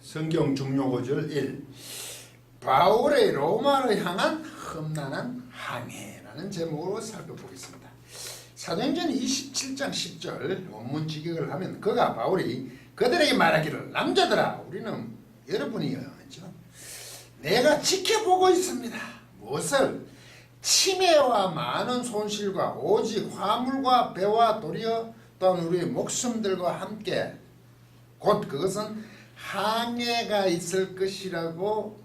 성경 중요구절 1. 바울의 로마를 향한 험난한 항해라는 제목으로 살펴보겠습니다. 사도행전 27장 10절 원문 직역을 하면 바울이 그들에게 말하기를 남자들아 우리는 여러분이요 내가 지켜보고 있습니다. 무엇을? 치매와 많은 손실과 오직 화물과 배와 도리어 또한 우리의 목숨들과 함께 곧 그것은 항해가 있을 것이라고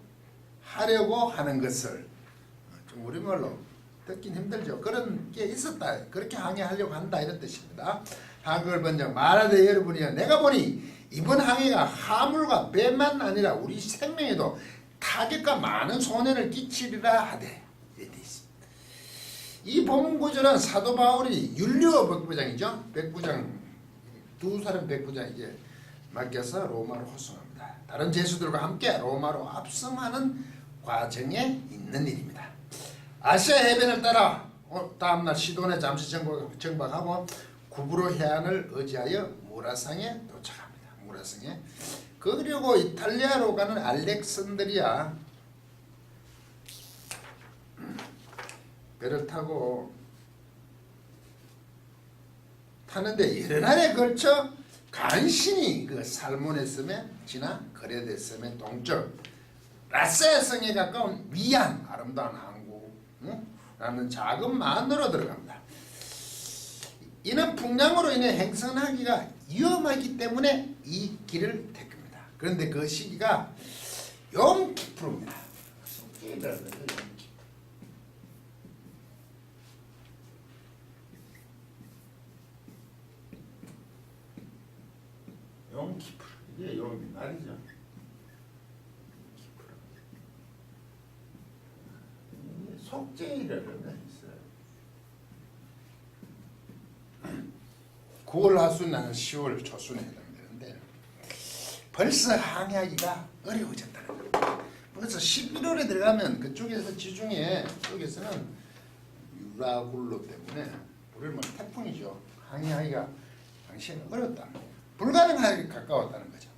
하려고 하는 것을 좀 우리말로 듣긴 힘들죠. 그런 게 있었다. 그렇게 항해하려고 한다 이런 뜻입니다. 한글 번역 말하되 여러분이여 내가 보니 이번 항해가 화물과 배만 아니라 우리 생명에도 타격과 많은 손해를 끼치리라 하되 이렇게 있습니다. 이 본문 구절은 사도 바울이 율리오 백부장이죠. 백부장 두 사람 백부장에게 맡겨서 로마로 호송합니다. 다른 제수들과 함께 로마로 압송하는 과정에 있는 일입니다. 아시아 해변을 따라 다음날 시돈에 잠시 정박하고 구브로 해안을 의지하여 무라상에 도착합니다. 무라상에 그리고 이탈리아로 가는 알렉산드리아 배를 타고 타는데 여러 날에 걸쳐 간신히 그 살모네 섬에 지나 그레데 섬의 동쪽 라세 성에 가까운 미안 아름다운 항구라는 작은 만으로 들어갑니다. 이는 풍랑으로 인해 행선하기가 위험하기 때문에 이 길을 택합니다. 그런데 그 시기가 욤키프르입니다. 욤키프르 이게 욤 날이죠. 속죄일이라는 게 있어요. 9월 하순이나 10월 초순에 해당되는데 벌써 항해하기가 어려워졌다는 겁니다. 그래서 11월에 들어가면 그쪽에서 지중해 쪽에서는 유라굴로 때문에 우리는 태풍이죠. 항해하기가 당시에는 어렵다는 거예요. 불가능하게 가까웠다는 거죠.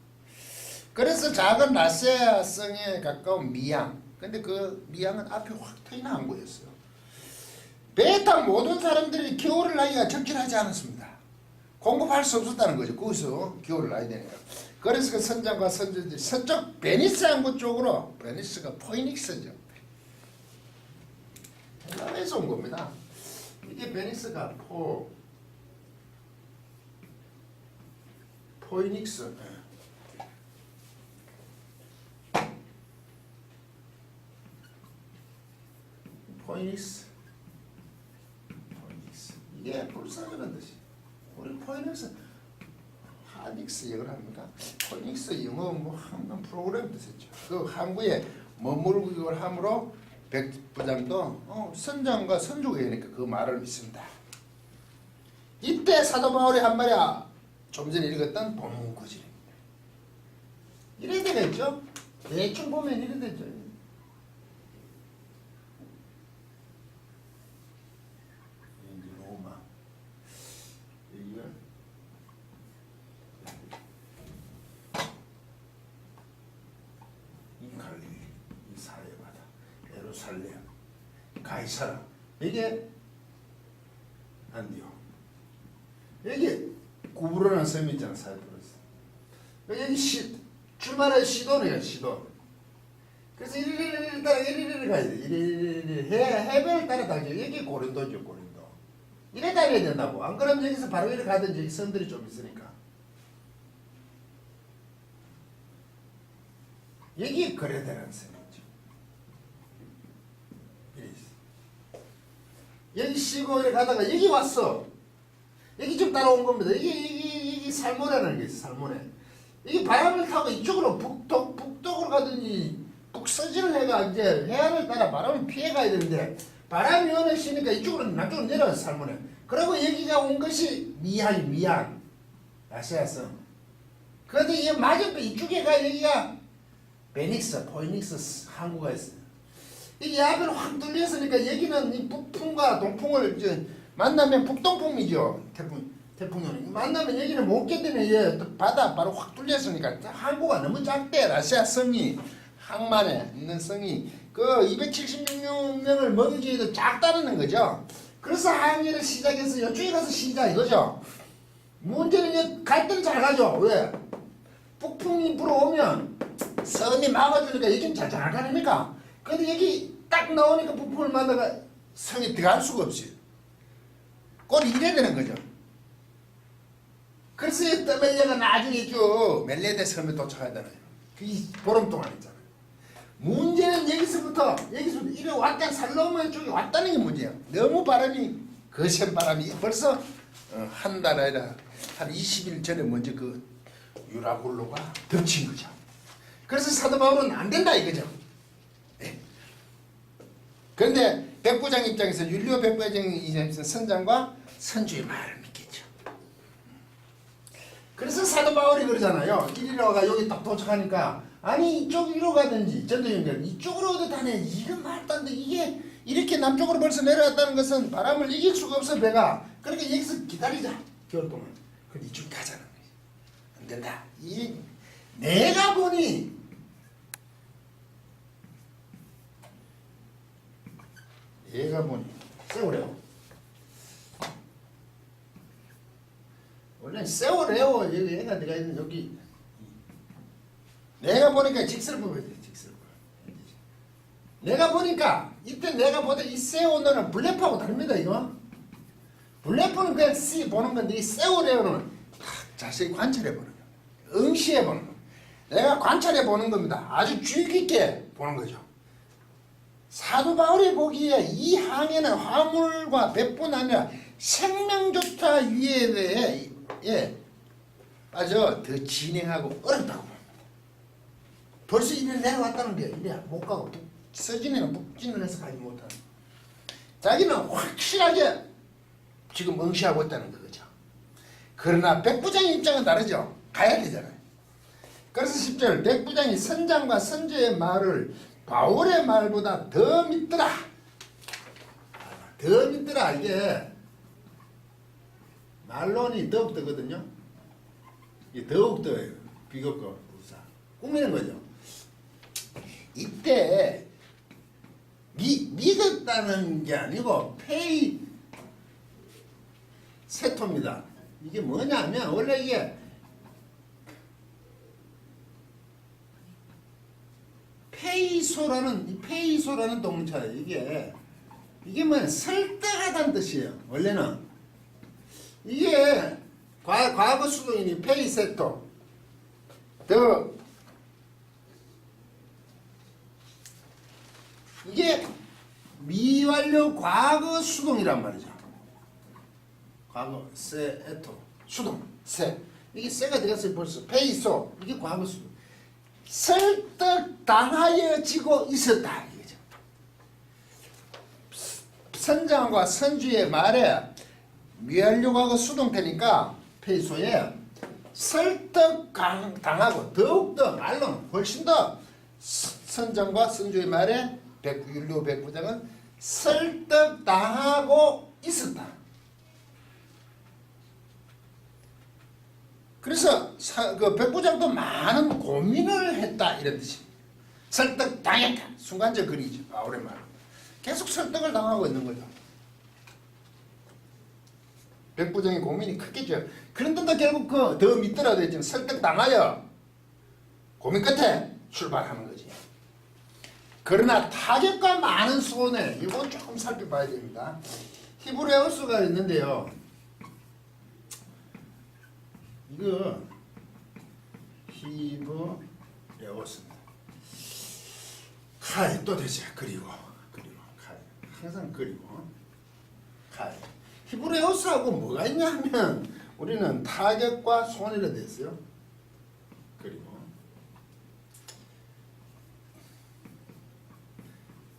그래서 작은 라세아성에 가까운 미양 근데 그 미양은 앞에 확 트인 항구였어요. 배에 탄 모든 사람들이 겨울을 나기가 적절하지 않았습니다. 공급할 수 없었다는 거죠. 거기서 겨울을 나야 되니까. 그래서 그 선장과 선주들이 서쪽 베니스 항구 쪽으로 베니스가 포이닉스죠. 헬라에서 온 겁니다. 이게 베니스가 포이닉스 포이닉스 이게 불사조라는 뜻이. 우리 포이닉스 하닉스 영어를 합니까? 포이닉스 영어 한번 프로그램 뜻이죠. 그 항구에 머물고 함으로 백부장도 선장과 선주가 되니까 그 말을 믿습니다. 이때 사도 바울이 한 말이 좀 전에 읽었던 본문 구절입니다. 이래 되겠죠? 대충 보면 이래 되죠. 로마 이 갈릴리 이 사해바다 예루살렘 가이사라 이게 안디오 여기 구브로라는 섬이 있잖아. 사이프러스 여기 출발의 시돈이에요. 시돈. 그래서 이리리리 따라 이리리리 가야 돼. 이리리리 해변을 따라 다니죠. 여기 고린도죠. 고린도 이래 다녀야 된다고. 안 그러면 여기서 바로 이리 가든지 여기 선들이 좀 있으니까 여기 그레데라는 섬이죠. 여기 쉬고 이리 가다가 여기 왔어. 여기 좀 따라온 겁니다. 이게 살모네라는 게 있어요. 살모네. 이게 바람을 타고 이쪽으로 북쪽으로 가더니 북서진을 해가 이제 해안을 따라 바람을 피해 가야 되는데 바람이 원하시니까 이쪽으로 남쪽으로 내려와서 살모네. 그리고 여기가 온 것이 미양 아시아성. 그런데 이 맞은편 이쪽에 가 여기가 베닉스 포이닉스 항구가 있어요. 이 야변을 확 뚫렸으니까 여기는 이 북풍과 동풍을 이제 만나면 북동풍이죠. 태풍. 태풍이 만나면 여기는 못 견디네. 얘 바다 바로 확 뚫렸으니까 항구가 너무 작대. 러시아 성이 항만에 있는 성이 그 276명을 먹이기에도 작다는 거죠. 그래서 항해를 시작해서 이쪽에 가서 시작 이거죠. 문제는 갈 때는 잘 가죠. 왜? 북풍이 불어오면 섬이 막아주니까 여기는 잘 가니까. 근데 여기 딱 나오니까 북풍을 만나가 성에 들어갈 수가 없어요. 꼴이 이래야 되는 거죠. 그래서 이 떠멜레가 나중에 쭉 멜레데 섬에 도착하잖아요. 그 보름 동안 있잖아요. 문제는 여기서부터 이래 왔다 살로몬 쪽에 왔다는 게 문제야. 너무 바람이 거센 바람이 벌써 한 달 아니라 한 20일 전에 먼저 그 유라굴로가 덮친 거죠. 그래서 사도 바울은 안 된다 이거죠. 네. 그런데 백부장 입장에서 율리오 백부장 입장에서 선장과 선주의 말을 믿겠죠. 그래서 사도 바울이 그러잖아요. 이리로가 여기 딱 도착하니까 아니 이쪽으로 가든지 전도연결 이쪽으로도 다네. 이건 말도 안 돼. 이게 이렇게 남쪽으로 벌써 내려왔다는 것은 바람을 이길 수가 없어 배가. 그러니까 여기서 기다리자 겨울 동안. 그럼 이쪽 가자는 거예요. 안 된다. 내가 보니 세우레오. 원래 세우레오 여기 얘가 들어가 있는 여기 내가 보니까 직설법이야. 직설법. 내가 보니까 이때 내가 보다 이 세우는 블레프하고 다릅니다. 이거 블레프는 그냥 C 보는 건데 이 세우레오는 자세히 관찰해 보는 거야. 응시해 보는 거야. 내가 관찰해 보는 겁니다. 아주 주의 깊게 보는 거죠. 사도 바울이 보기에 이 항해는 화물과 배뿐 아니라 생명조차 위에 빠져 더 진행하고 어렵다고 봅니다. 벌써 이래 내려왔다는 게 이래 못 가고 서진에는 북진을 해서 가지 못하는. 자기는 확실하게 지금 응시하고 있다는 거죠. 그러나 백부장의 입장은 다르죠. 가야 되잖아요. 그래서 10절 백부장이 선장과 선주의 말을 바울의 말보다 더 믿더라. 더 믿더라. 이게 말론이 더욱더거든요. 이게 더욱더예요. 비겁과 부사. 꾸미는 거죠. 이때 믿었다는 게 아니고 페이 세토입니다. 이게 뭐냐면 원래 이게 페이소라는 동사예요. 이게 뭐야? 설득하다는 뜻이에요. 원래는 이게 과거 수동이니 페이세토 이게 미완료 과거 수동이란 말이죠. 과거 세에토 수동 세 이게 세가 들어갔어요. 벌써 페이소 이게 과거 수동. 설득당하여지고 있었다 이거죠. 선장과 선주의 말에 미완료하고 수동태니까 페이소에 설득당하고 더욱더 말로는 훨씬 더 선장과 선주의 말에 율리오 백부장은 설득당하고 있었다. 그래서 그 백부장도 많은 고민을 했다 이런 뜻입니다. 설득당했다. 순간적 글이죠. 바울의 말은. 계속 설득을 당하고 있는 거죠. 백부장의 고민이 크겠죠. 그런데도 결국 더 믿더라도 했지만 설득당하여 고민 끝에 출발하는 거지. 그러나 타격과 많은 손해 이건 조금 살펴봐야 됩니다. 히브리어스가 있는데요. 이거 히브리어스입니다. 카이 또 되죠. 그리고 카이 항상 그리고 카이 히브리어스하고 뭐가 있냐면 우리는 타격과 손해로 됐어요. 그리고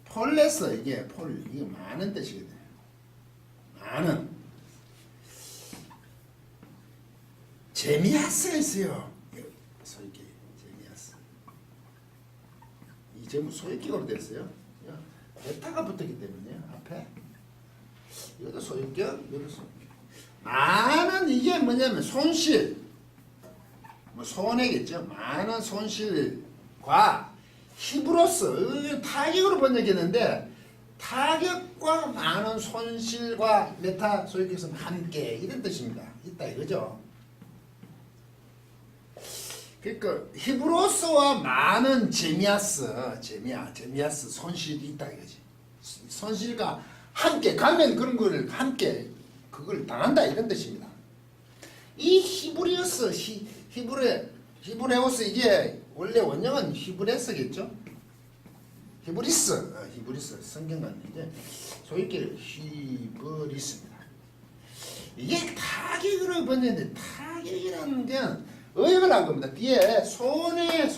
폴레서 이게 많은 뜻이거든요. 많은 제미아스가 있어요. 소유격 제미아스. 이 전부 소유격으로 됐어요. 베타가 붙었기 때문에 앞에 이것도 소유격, 이것도 소유격. 많은 이게 뭐냐면 손실, 뭐 손해겠죠. 많은 손실과 힘으로써 타격으로 번역했는데 타격과 많은 손실과 메타 소유격은 함께 이런 뜻입니다. 있다 이거죠. 그러니까 힘으로써와 많은 제미아스 손실이 있다 이거지. 손실과 함께 가면 그런 거를 함께 그걸 당한다 이런 뜻입니다. 이 히브리어스 히브레오스 이게 원래 원형은 히브레스겠죠. 히브리스 성경은 이제 소위길 히브리스입니다. 이게 타격으로 번역인데 타격이라는 게 의역을 한 겁니다. 뒤에 손해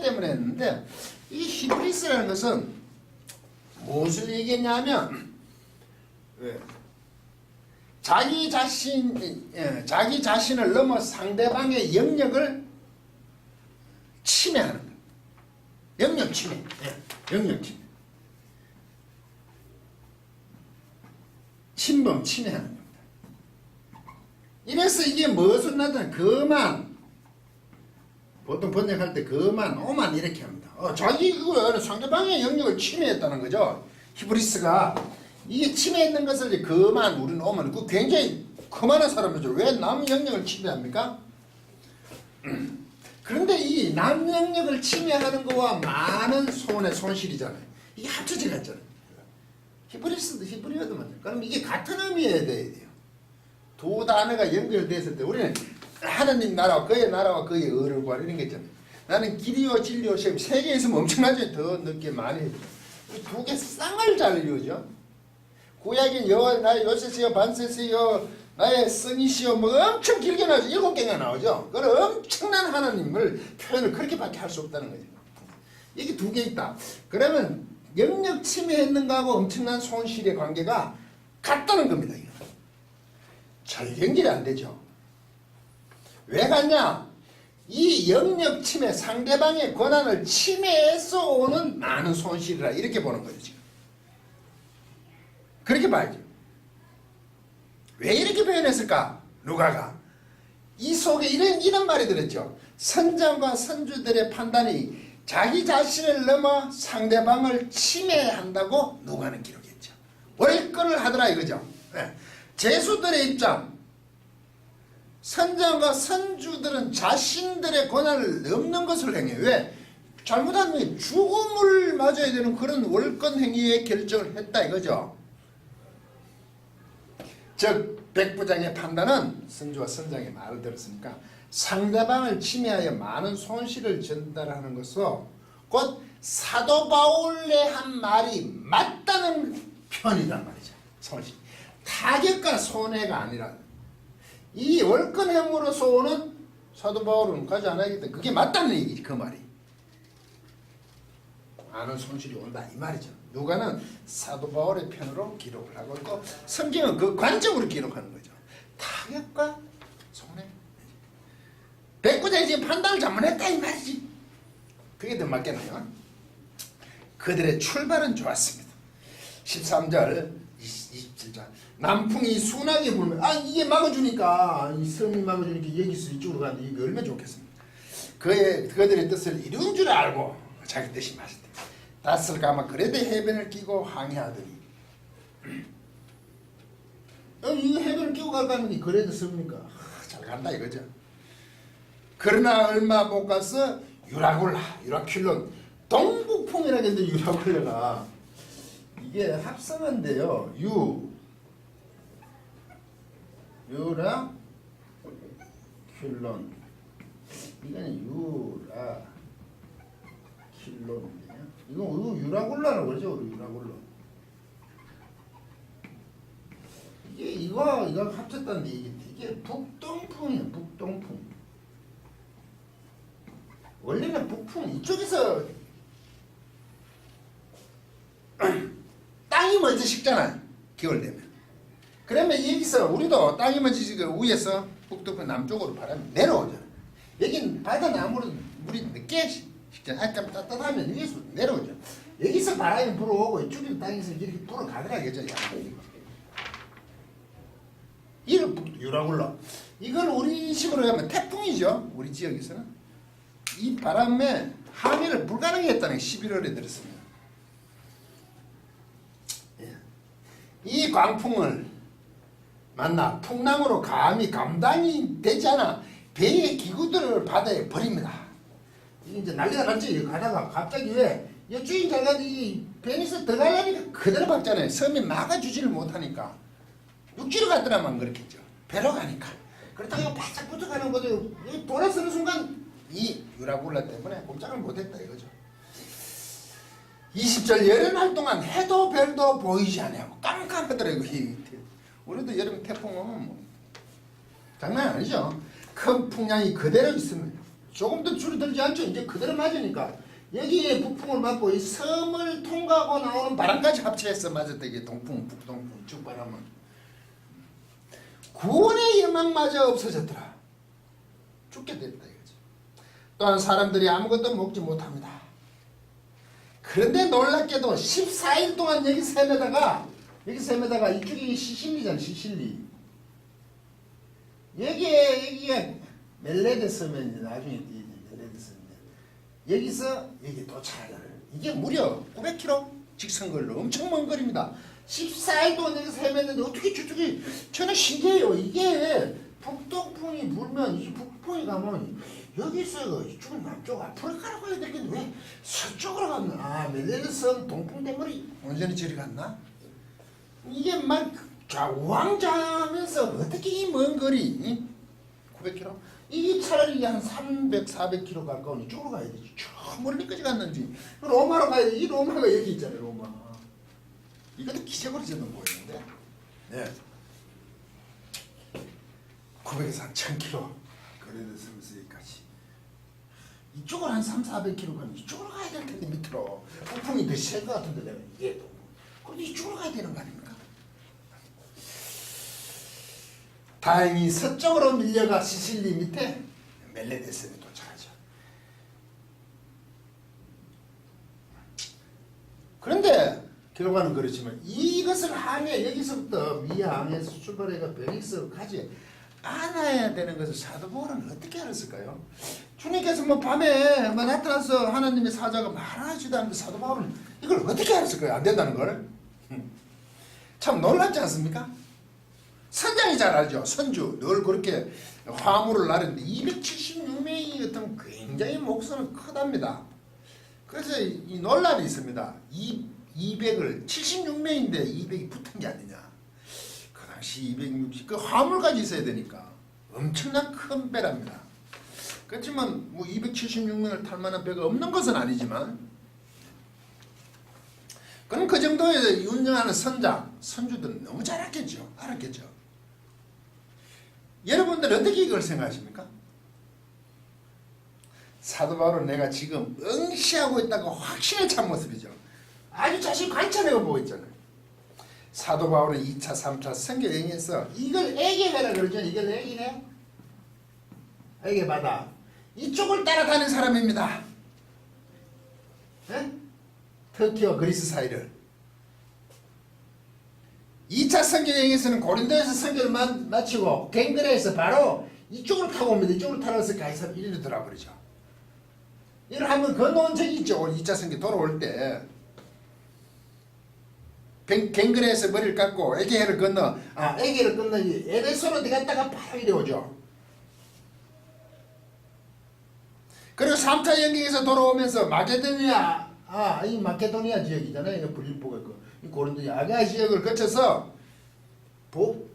때문에 했는데 이 히브리스라는 것은 무엇을 얘기했냐면 자기 자신을 넘어 상대방의 영역을 침해하는 거예요. 영역 침해. 침범, 침해하는 겁니다. 이래서 이게 무엇을 나타내? 거만. 보통 번역할 때 거만, 오만 이렇게 합니다. 자기 상대방의 영역을 침해했다는 거죠. 히브리스가 이게 침해했는 것을 이제 거만, 우리는 오만. 그 굉장히 거만한 사람이죠. 왜 남 영역을 침해합니까? 그런데 이 남 영역을 침해하는 거와 많은 손실이잖아요. 이게 합쳐져 갔잖아요. 히브리스도 히브리어도 맞아요. 그럼 이게 같은 의미여야 돼요. 두 단어가 연결됐을 때 우리는 하나님 나라와 그의 의를 구하라 이런 게 있잖아요. 나는 길이요 진리요 셈 세 개 있으면 엄청나게 더 늦게 많이 해요. 이 두 개 쌍을 잘 이루죠. 구약인 여호와 나의 요새시여 반세시여 나의 성이시여 뭐 엄청 길게 나오죠. 7개가 나오죠. 그걸 엄청난 하나님을 표현을 그렇게밖에 할 수 없다는 거죠. 이게 두 개 있다. 그러면 영역 침해했는 거하고 엄청난 손실의 관계가 같다는 겁니다. 이거. 잘 연결이 안 되죠. 왜 같냐? 이 영역 침해, 상대방의 권한을 침해해서 오는 많은 손실이라 이렇게 보는 거예요. 지금. 그렇게 봐야죠. 왜 이렇게 표현했을까? 누가가 이 속에 이런 말이 들었죠. 선장과 선주들의 판단이 자기 자신을 넘어 상대방을 침해한다고 누가는 기록했죠. 월권을 하더라 이거죠. 네. 제수들의 입장, 선장과 선주들은 자신들의 권한을 넘는 것을 행해요. 왜? 잘못하면 죽음을 맞아야 되는 그런 월권 행위의 결정을 했다 이거죠. 즉 백부장의 판단은 선주와 선장의 말을 들었으니까 상대방을 침해하여 많은 손실을 전달하는 것으로 곧 사도 바울의 한 말이 맞다는 편이란 말이죠. 손실. 타격과 손해가 아니라 이 월권 행위로서 오는 사도 바울은 가지 않아야기 때문에 그게 맞다는 얘기지. 그 말이. 많은 손실이 온다 이 말이죠. 누가는 사도 바울의 편으로 기록을 하고 있고 성경은 그 관점으로 기록하는 거죠. 타격과 손해. 백부장이 지금 판단을 잘못했다 이 말이지. 그게 더 맞겠나요? 그들의 출발은 좋았습니다. 13절 27절 남풍이 순하게 불면 이게 막아주니까 이 섬이 막아주니까 여기서 이쪽으로 가는데 이게 얼마나 좋겠습니까? 그들의 뜻을 이룬 줄 알고 자기 뜻이 맞을 때 낯을 감아 그래도 해변을 끼고 항해하더니 이 해변을 끼고 갈까는 그래도 섬이니까 잘 간다 이거죠. 그러나 얼마 못 가서 유라큘론 동북풍이라고 했는데 유라굴라가 이게 합성한데요. 유라큘론 이거는 유라킬론이에요. 이거 유라굴라라고 그러죠. 우리 유라굴라. 이거 합쳤다는데 이게 북동풍이에요. 북동풍. 원래는 북풍 이쪽에서 땅이 먼저 식잖아요. 겨울 되면. 그러면 여기서 우리도 땅이 먼저 식고 위에서 북동풍 남쪽으로 바람이 내려오잖아요. 여긴 바다 나무로 물이 늦게 식잖아요. 좀 따뜻하면 위에서 내려오죠. 여기서 바람이 불어오고 이쪽에서 땅에서 이렇게 불어가더라 그죠. 이걸 유라굴라. 이걸 우리 식으로 하면 태풍이죠. 우리 지역에서는. 이 바람에 항해를 불가능히 했다는 게 11월에 들었습니다. 이 광풍을 만나 풍랑으로 감히 감당이 되지 않아 배의 기구들을 바다에 버립니다. 이게 이제 난리가 났지. 가다가 갑자기 왜 주인 잘 가도 이 베니스 들어가려니까 그대로 박잖아요. 섬이 막아주지를 못하니까 육지로 갔더라만 그렇겠죠. 배로 가니까. 그렇다고 바짝 붙어가는 거죠. 돌아서는 순간 이 유라굴라 때문에 꼼짝을 못했다 이거죠. 20절 여름날 동안 해도 별도 보이지 않아요. 깜깜하더라고요. 우리도 여름 태풍 오면 뭐 장난 아니죠. 큰 풍량이 그대로 있습니다. 조금도 줄어들지 않죠. 이제 그대로 맞으니까 여기에 북풍을 맞고 이 섬을 통과하고 나오는 바람까지 합체해서 맞았다. 이게 동풍, 북동풍, 쭉바람은 구원의 희망마저 없어졌더라. 죽게 됐다 이거죠. 또한 사람들이 아무것도 먹지 못합니다. 그런데 놀랍게도 14일 동안 여기 셈에다가 이쪽이 시실리잖아. 시실리. 여기가 멜레데 섬에 나중에 멜레데 섬인데 여기서 여기 도착을 이게 무려 900km 직선거리로 엄청 먼 거리입니다. 14일 동안 여기서 헤맸는데 어떻게 저쪽이 저는 신기해요. 이게 북동풍이 불면 이 북풍이 가면 여기서 이쪽은 남쪽 앞으로 가라고 해야 되겠는데 왜 서쪽으로 갔나? 아 멜레데 섬 동풍 때문에 온전히 저리 갔나? 이게 막 좌우왕좌하면서 어떻게 이 먼 거리 900km? 이게 차라리 한 300, 400km 가까운 이쪽으로 가야 되지. 저 멀리까지 갔는지 로마로 가야 돼. 이 로마가 여기 있잖아요. 로마. 이것도 기적으로 저는 보이는데 네. 900에서 한 1000km 거리를 쓰면서 여기까지 이쪽으로 한 3, 400km 가면 이쪽으로 가야 될 텐데 밑으로 폭풍이 더 셀 것 같은데 내가 이게 그런데 이쪽으로 가야 되는 거 아닙니까? 다행히 서쪽으로 밀려가 시실리 밑에 멜레데 섬에 도착하죠. 그런데 결과는 그렇지만 이것을 항해 여기서부터 미항에서 출발해가 베니스로 가지 않아야 되는 것을 사도 바울은 어떻게 알았을까요? 주님께서 뭐 밤에 나타나서 하나님의 사자가 말하지도 않는데 사도 바울은 이걸 어떻게 알았을까요? 안 된다는 걸. 참 놀랍지 않습니까? 선장이 잘 알죠. 선주 늘 그렇게 화물을 나르는데 276명이 같은 굉장히 목숨은 크답니다. 그래서 이 논란이 있습니다. 200을 76명인데 200이 붙은 게 아니냐. 그 당시 260 그 화물까지 있어야 되니까 엄청난 큰 배랍니다. 그렇지만 뭐 276명을 탈 만한 배가 없는 것은 아니지만 그럼 그 정도의 운영하는 선주들은 너무 잘 알았겠죠. 여러분들 어떻게 이걸 생각하십니까? 사도 바울은 내가 지금 응시하고 있다고 확신에 찬 모습이죠. 아주 자신 관찰해가 보고 있잖아요. 사도 바울은 2차, 3차 선교 여행에서 이걸 에게가라 그러죠. 이걸 에게네. 에게 바다. 이쪽을 따라다니는 사람입니다. 네? 터키와 그리스 사이를. 2차 선교 여행에서는 고린도에서 선교를 마치고 갱그레에서 바로 이쪽으로 타고 옵니다. 이쪽으로 타러서 가이사 이리로 돌아버리죠. 이걸 한번 건너온 적이 있죠. 2차 선교 돌아올 때. 갱그레에서 머리를 깎고 에게해를 건너 에게를 건너 에베소로 들어갔다가 바로 이리 오죠. 그리고 3차 여행에서 돌아오면서 마게도니아 이 마케도니아 지역이잖아요. 이거 빌립보가 이 고린도 아가 지역을 거쳐서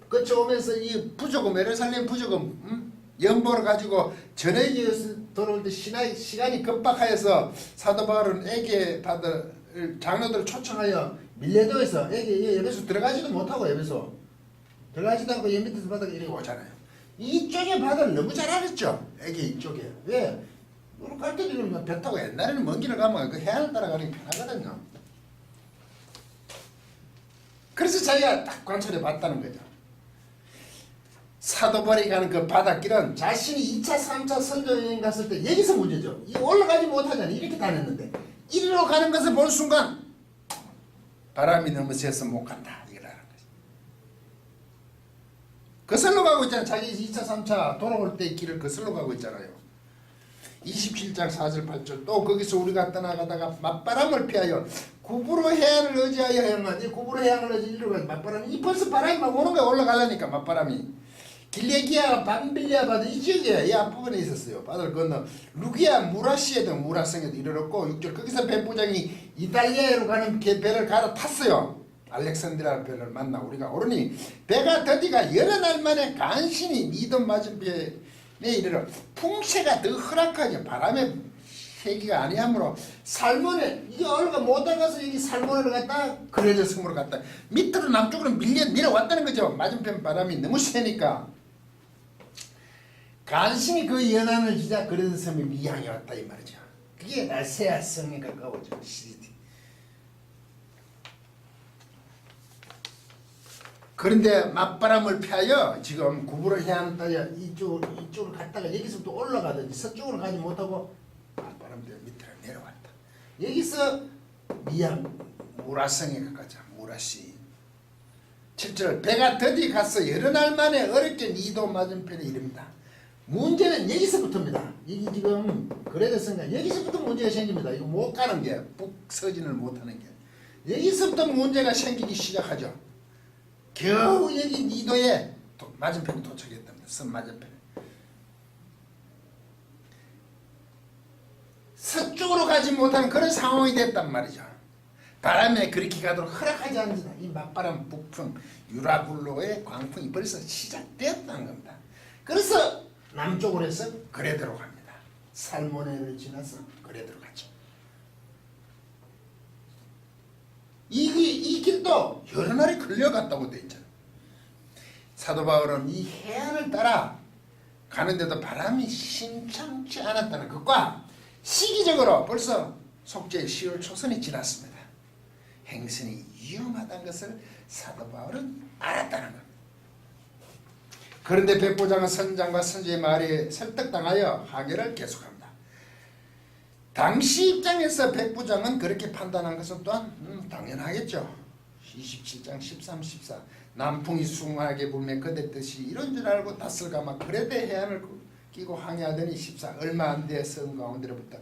거쳐오면서 이 부조금 예루살렘 부조금 연보를 가지고 전해지에서 돌아올 때 시간이 급박하여서 사도 바울은 에게 바다를 장로들을 초청하여 밀레도에서 에베소 들어가지도 못하고 에베소 들어가지도 않고 연 밑에서 바다가 이렇게 오잖아요. 이쪽에 바다를 너무 잘 알았죠. 에게 이쪽에. 왜? 우리 갈 때는 배 타고 옛날에는 먼 길을 가면 그 해안을 따라가는 게 편하거든요. 그래서 자기가 딱 관찰해 봤다는 거죠. 사도 바울이 가는 그 바닷길은 자신이 2차, 3차 선교 여행 갔을 때 여기서 문제죠. 이 올라가지 못하잖아요. 이렇게 다녔는데 이리로 가는 것을 볼 순간 바람이 너무 세서 못 간다. 이걸 알은 거죠. 거슬러 가고 있잖아요. 자기 2차 3차 돌아올 때 길을 거슬러 가고 있잖아요. 27장 4절 8절 또 거기서 우리가 떠나가다가 맞바람을 피하여 구브로 해안을 의지하여 향하니 구브로 해안을 의지하여 맞바람이 이 벌써 바람이 막 오는 거야. 올라가려니까 맞바람이. 길레기아 밤빌리아 바다 이 지역에 이 앞부분에 있었어요. 바다를 건너 루기아 무라시에도 무라성에도 이르렀고 6절 거기서 백부장이 이탈리아로 가는 배를 갈아탔어요. 알렉산드리아 배를 만나 우리가 오르니 배가 더디가 여러 날 만에 간신히 미돈 맞은편에 이르러 풍세가 더 허락하죠. 바람의 세기가 아니하므로 살몬에 이게 얼가 못 나가서 여기 살몬을 갔다 그레데 섬으로 갔다 밑으로 남쪽으로 밀어왔다는 거죠. 맞은편 바람이 너무 세니까 간신히 그 연안을 지자 그레데 섬이 미향에 왔다 이 말이죠. 그게 라세아 성에 가까워져. 그런데 맞바람을 피하여 지금 구부로 해안 따라 이쪽으로 갔다가 여기서부터 올라가든지 서쪽으로 가지 못하고 맞바람 때문에 밑으로 내려왔다. 여기서 미양 무라성에 가까자 무라시 7절 배가 더디 가서 여러 날 만에 어렵게 니도 맞은편에 이릅니다. 문제는 여기서부터입니다. 이게 지금 그레데스인가 여기서부터 문제가 생깁니다. 이거 못 가는 게 북서진을 못하는 게 여기서부터 문제가 생기기 시작하죠. 겨우 여기 니도에 맞은편에 도착했답니다. 섬 맞은편에. 서쪽으로 가지 못하는 그런 상황이 됐단 말이죠. 바람에 그렇게 가도록 허락하지 않는다. 이 맞바람 북풍 유라굴로의 광풍이 벌써 시작되었다는 겁니다. 그래서 남쪽으로 해서 그레데로 갑니다. 살모네를 지나서 그레데로 가죠. 이 길도 여러 날이 걸려갔다고 돼 있잖아요. 사도 바울은 이 해안을 따라 가는데도 바람이 심상치 않았다는 것과 시기적으로 벌써 속죄의 10월 초선이 지났습니다. 행선이 위험하다는 것을 사도 바울은 알았다는 겁니다. 그런데 백부장은 선장과 선지의 말에 설득당하여 항해를 계속합니다. 당시 입장에서 백부장은 그렇게 판단한 것은 또한 당연하겠죠. 27장 13, 14 남풍이 숭하게 불면 그대 뜻이 이런 줄 알고 낯을 감아 그레데 해안을 끼고 항해하더니 14 얼마 안 돼 섬 가운데로부터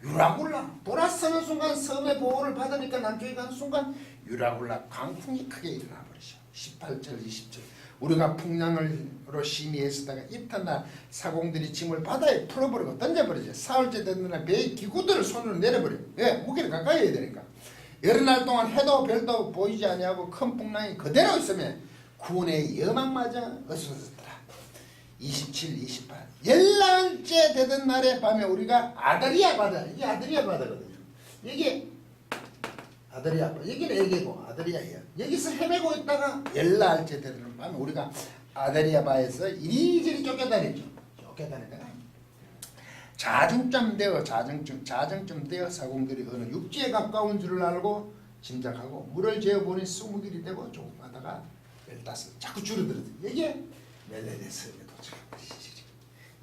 유라굴라 돌아서는 순간 섬의 보호를 받으니까 남쪽에 가는 순간 유라굴라 광풍이 크게 일어나 버리죠. 18절 20절 우리가 풍랑으로 심히 애쓰다가 이튿날 사공들이 짐을 바다에 풀어버리고 던져버리죠. 사흘째 되는 날 배의 기구들을 손으로 내려버려요. 왜? 무게를 가까이 해야 되니까. 여러 날 동안 해도 별도 보이지 아니하고 큰 풍랑이 그대로 있으면 구원의 여망마저 어수선했더라. 27, 28 열날째 되던 날의 밤에 우리가 아드리아 바다 이게 아드리아 바다거든요. 이게 아드리아 바다 여기는 에게고 아드리아예요. 여기서 헤매고 있다가 열날째 되던 밤에 우리가 아드리아 바에서 이리저리 쫓겨다니죠. 쫓겨다니다가 자중점 되어 사공들이 어느 육지에 가까운 줄을 알고 짐작하고 물을 재어보니 20길이 되고 조금 하다가 15 자꾸 줄어들어요. 이게 멜레데 섬에 도착합니다.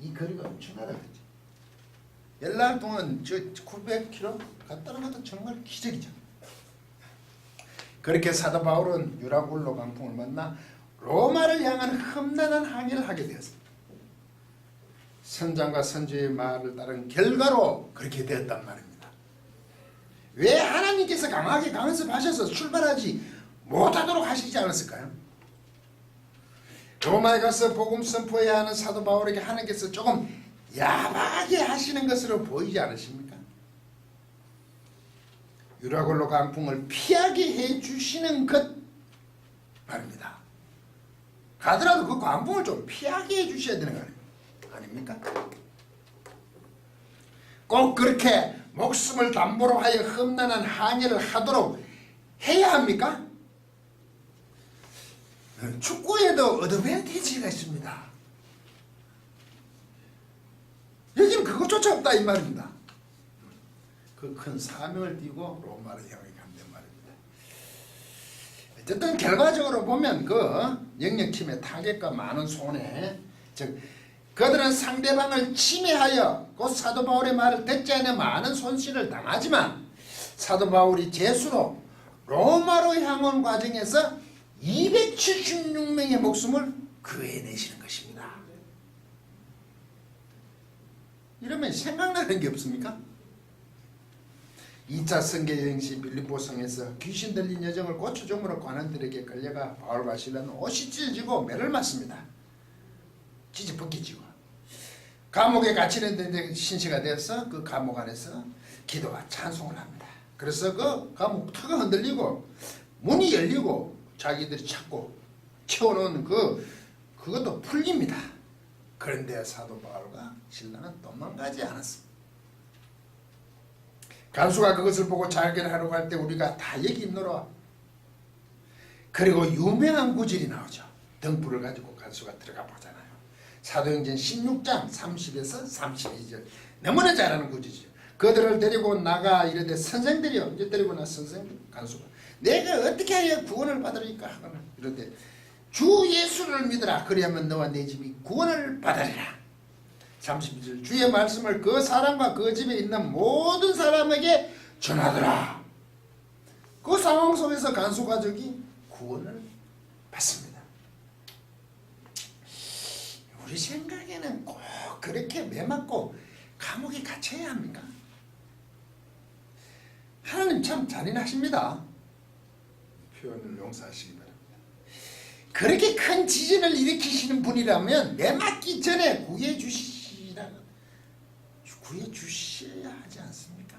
이 거리가 엄청나다 그랬죠. 열날 동안 저 900km 갔다는 것도 정말 기적이죠. 그렇게 사도 바울은 유라굴로 강풍을 만나 로마를 향한 험난한 항해를 하게 되었습니다. 선장과 선지의 말을 따른 결과로 그렇게 되었단 말입니다. 왜 하나님께서 강하게 강습하셔서 출발하지 못하도록 하시지 않았을까요? 로마에 가서 복음 선포해야 하는 사도 바울에게 하나님께서 조금 야박하게 하시는 것으로 보이지 않으십니까? 유라굴로 강풍을 피하게 해주시는 것 말입니다. 가더라도 그 강풍을 좀 피하게 해주셔야 되는 거 아닙니까? 꼭 그렇게 목숨을 담보로 하여 험난한 항해를 하도록 해야 합니까? 축구에도 어드밴티지가 있습니다. 여기는 그것조차 없다 이 말입니다. 그 큰 사명을 띠고 로마를 향해 간단 말입니다. 어쨌든 결과적으로 보면 그 영역팀의 타격과 많은 손해 즉 그들은 상대방을 침해하여 곧 사도 바울의 말을 듣지 않아 많은 손실을 당하지만 사도 바울이 제수로 로마로 향한 과정에서 276명의 목숨을 구해내시는 것입니다. 이러면 생각나는 게 없습니까? 2차 선교여행 시 빌립보 성에서 귀신 들린 여정을 고초종으로 관원들에게 끌려가 바울과 실라는 옷이 찢어지고 매를 맞습니다. 찢어 벗기지고 감옥에 갇히는데 신세가 되어서 그 감옥 안에서 기도와 찬송을 합니다. 그래서 그 감옥 턱가 흔들리고 문이 열리고 자기들이 찾고 채워놓은 그것도 풀립니다. 그런데 사도 바울과 실라는 도망가지 않았습니다. 간수가 그것을 보고 자결하러 갈 때 우리가 다 여기 있노라. 그리고 유명한 구절이 나오죠. 등불을 가지고 간수가 들어가 보잖아요. 사도행전 16장 30에서 32절 너무나 잘 아는 구절이죠. 그들을 데리고 나가 이르되 선생들이여, 이제 데리고 나 선생들 간수가 내가 어떻게 하여 구원을 받으리까 하거나 이르되 주 예수를 믿으라. 그리하면 너와 내 집이 구원을 받으리라. 32절 주의 말씀을 그 사람과 그 집에 있는 모든 사람에게 전하더라. 그 상황 속에서 간수 가족이 구원을 받습니다. 우리 생각에는 꼭 그렇게 매맞고 감옥에 갇혀야 합니까? 하나님 참 잔인하십니다. 표현을 용서하시기 바랍니다. 그렇게 큰 지진을 일으키시는 분이라면 매맞기 전에 구해주셔야 하지 않습니까?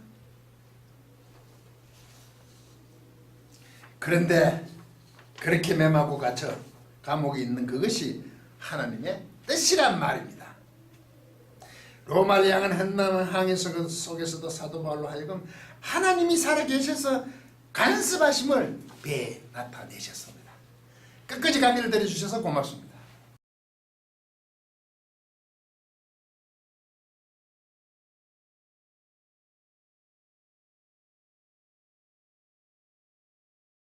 그런데 그렇게 매맞고 갇혀 감옥에 있는 그것이 하나님의 뜻이란 말입니다. 로마를 향한 험난한 항해 속에서도 사도 바울로 하여금 하나님이 살아계셔서 간섭하심을 배에 나타내셨습니다. 끝까지 감리를 들여주셔서 고맙습니다.